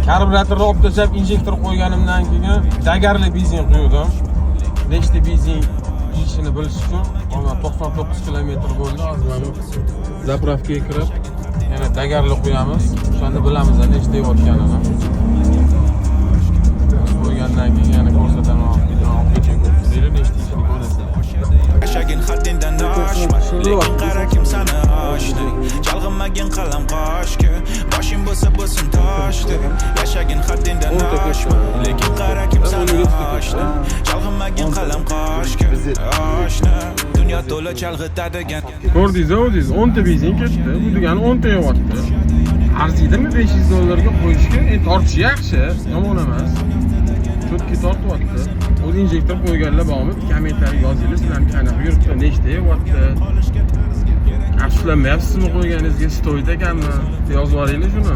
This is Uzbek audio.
Karburatorni olib tashlab, injektor qo'yganimdan keyin dagarli benzin quydim. Nechta benzin yeyishini bilish uchun 99 kilometr bo'ldi. Hozir mana zapravkaga kirib, yana dagarli quyamiz. O'shani bilamiz, nechta yeyotganini. Qo'ygandan keyin yana ko'rsataman. Video nechta yeyishini ko'rasan. Yashagin haddingdan oshma, lekin qara kim sani ochdi. Chalg'imagin qalam qoshga, boshing bo'lsa bo'lsin toshdi. Yashagin haddingdan oshma, lekin qara kim sani ochdi. Chalg'imagin qalam qoshga, oshna. Dunyo to'la chalg'itadigan. Ko'rdingiz-ku, o'zingiz 10 ta benzin ketdi. Bu degani 10 ta yeyapti. Arziydimi $500 qo'yishga? Tortish yaxshi, yomon emas. Cho'tki tortyapti. O'z injektor qo'yganlar bormi? Kommentariy yozinglar, sizlarning qanaqa yuribdi, nechta yeyapti. Afsuslanmayapsizmi qo'yganingizga stoyda ekanmi? Yozib yuboringlar shuni.